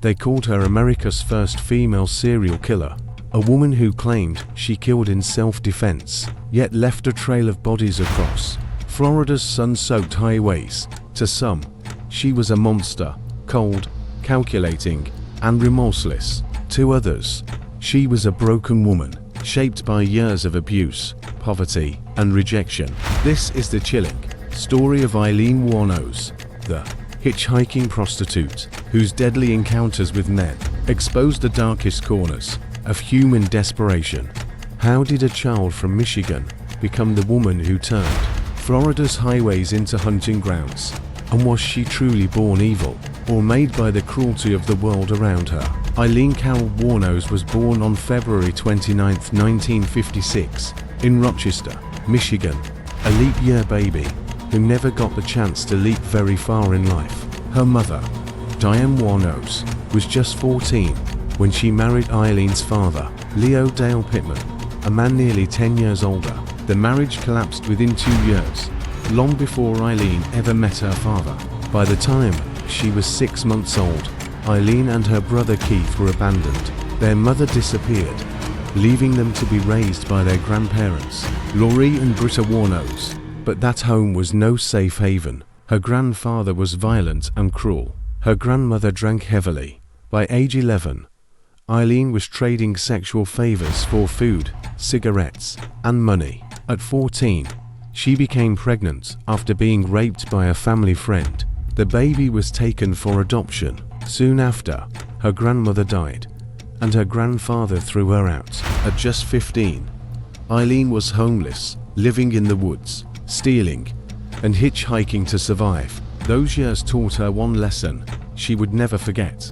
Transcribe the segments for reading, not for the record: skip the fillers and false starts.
They called her America's first female serial killer, a woman who claimed she killed in self-defense, yet left a trail of bodies across Florida's sun-soaked highways. To some, she was a monster, cold, calculating, and remorseless. To others, she was a broken woman, shaped by years of abuse, poverty, and rejection. This is the chilling story of Aileen Wuornos, the hitchhiking prostitute, whose deadly encounters with men exposed the darkest corners of human desperation. How did a child from Michigan become the woman who turned Florida's highways into hunting grounds? And was she truly born evil, or made by the cruelty of the world around her? Aileen Wuornos was born on February 29, 1956, in Rochester, Michigan, a leap year baby who never got the chance to leap very far in life. Her mother, Diane Wuornos, was just 14 when she married Aileen's father, Leo Dale Pittman, a man nearly 10 years older. The marriage collapsed within 2 years, long before Aileen ever met her father. By the time she was 6 months old, Aileen and her brother Keith were abandoned. Their mother disappeared, leaving them to be raised by their grandparents, Laurie and Britta Wuornos. But that home was no safe haven. Her grandfather was violent and cruel. Her grandmother drank heavily. By age 11, Aileen was trading sexual favors for food, cigarettes, and money. At 14, she became pregnant after being raped by a family friend. The baby was taken for adoption. Soon after, her grandmother died, and her grandfather threw her out. At just 15, Aileen was homeless, living in the woods, stealing, and hitchhiking to survive. Those years taught her one lesson she would never forget: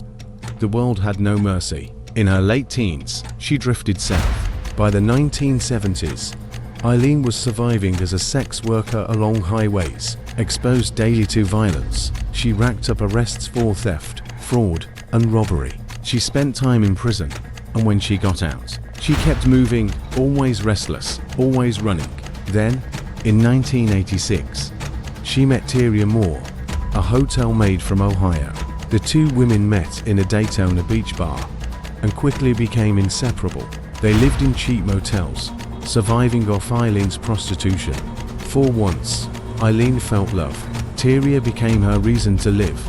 the world had no mercy. In her late teens, she drifted south. By the 1970s, Aileen was surviving as a sex worker along highways, exposed daily to violence. She racked up arrests for theft, fraud, and robbery. She spent time in prison, and when she got out, she kept moving, always restless, always running. Then, in 1986, she met Tyria Moore, a hotel maid from Ohio. The two women met in a Daytona Beach bar and quickly became inseparable. They lived in cheap motels, surviving off Aileen's prostitution. For once, Aileen felt love. Tyria became her reason to live,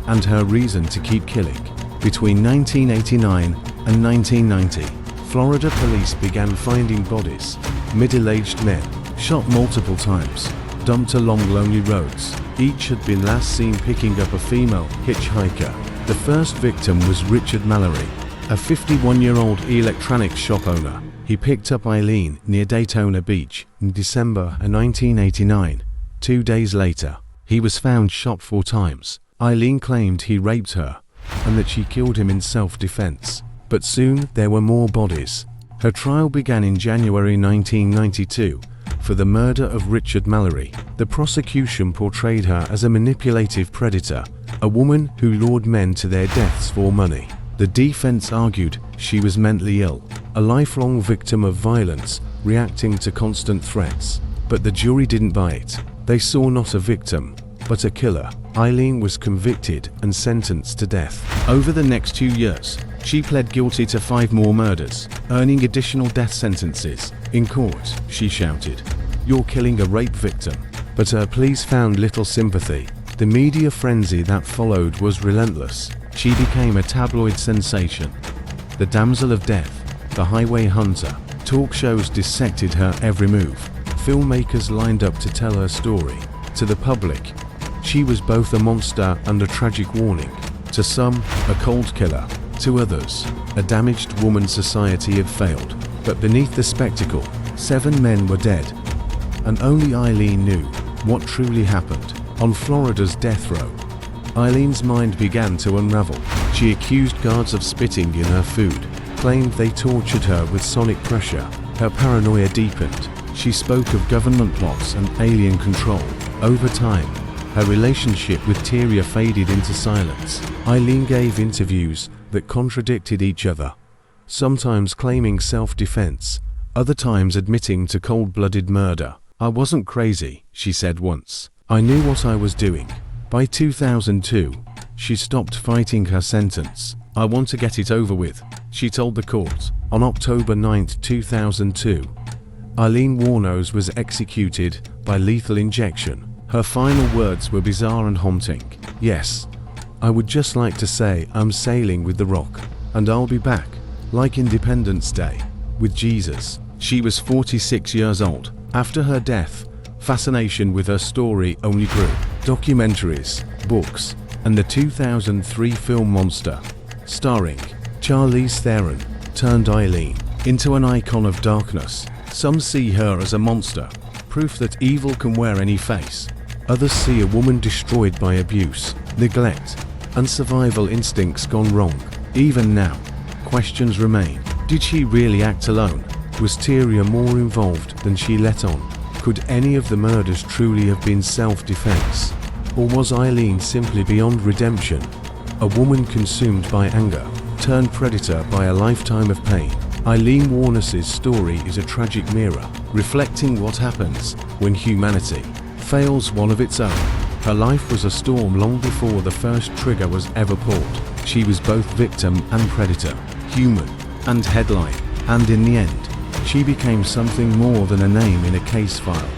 and her reason to keep killing. Between 1989 and 1990, Florida police began finding bodies. Middle-aged men, shot multiple times, dumped along lonely roads. Each had been last seen picking up a female hitchhiker. The first victim was Richard Mallory, a 51-year-old electronics shop owner. He picked up Aileen near Daytona Beach in December 1989. 2 days later, he was found shot 4 times. Aileen claimed he raped her and that she killed him in self-defense. But soon there were more bodies. Her trial began in January 1992 for the murder of Richard Mallory. The prosecution portrayed her as a manipulative predator, a woman who lured men to their deaths for money. The defense argued she was mentally ill, a lifelong victim of violence, reacting to constant threats. But the jury didn't buy it. They saw not a victim, but a killer. Aileen was convicted and sentenced to death. Over the next 2 years, she pled guilty to 5 more murders, earning additional death sentences. In court, she shouted, "You're killing a rape victim." But her pleas found little sympathy. The media frenzy that followed was relentless. She became a tabloid sensation. The damsel of death, the highway hunter. Talk shows dissected her every move. Filmmakers lined up to tell her story. To the public, she was both a monster and a tragic warning. To some, a cold killer. To others, a damaged woman society had failed. But beneath the spectacle, 7 men were dead. And only Aileen knew what truly happened. On Florida's death row, Aileen's mind began to unravel. She accused guards of spitting in her food, claimed they tortured her with sonic pressure. Her paranoia deepened. She spoke of government plots and alien control. Over time, her relationship with Tyria faded into silence. Aileen gave interviews that contradicted each other, sometimes claiming self-defense, other times admitting to cold-blooded murder. "I wasn't crazy," she said once. "I knew what I was doing." By 2002, She stopped fighting her sentence. "I want to get it over with," she told the court. On October 9, 2002, Aileen Wuornos was executed by lethal injection. Her final words were bizarre and haunting. "Yes, I would just like to say I'm sailing with the Rock, and I'll be back, like Independence Day, with Jesus." She was 46 years old. After her death, fascination with her story only grew. Documentaries, books, and the 2003 film Monster, starring Charlize Theron, turned Aileen into an icon of darkness. Some see her as a monster, proof that evil can wear any face. Others see a woman destroyed by abuse, neglect, and survival instincts gone wrong. Even now, questions remain. Did she really act alone? Was Tyria more involved than she let on? Could any of the murders truly have been self-defense? Or was Aileen simply beyond redemption? A woman consumed by anger, turned predator by a lifetime of pain. Aileen Wuornos' story is a tragic mirror, reflecting what happens when humanity fails one of its own. Her life was a storm long before the first trigger was ever pulled. She was both victim and predator, human and headline, and in the end, she became something more than a name in a case file.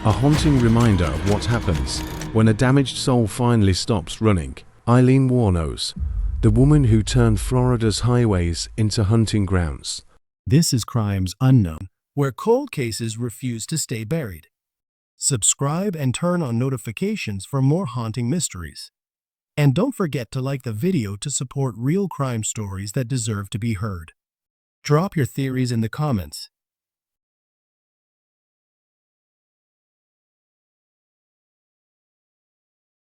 A haunting reminder of what happens when a damaged soul finally stops running. Aileen Wuornos, the woman who turned Florida's highways into hunting grounds. This is Crimes Unknown, where cold cases refuse to stay buried. Subscribe and turn on notifications for more haunting mysteries. And don't forget to like the video to support real crime stories that deserve to be heard. Drop your theories in the comments.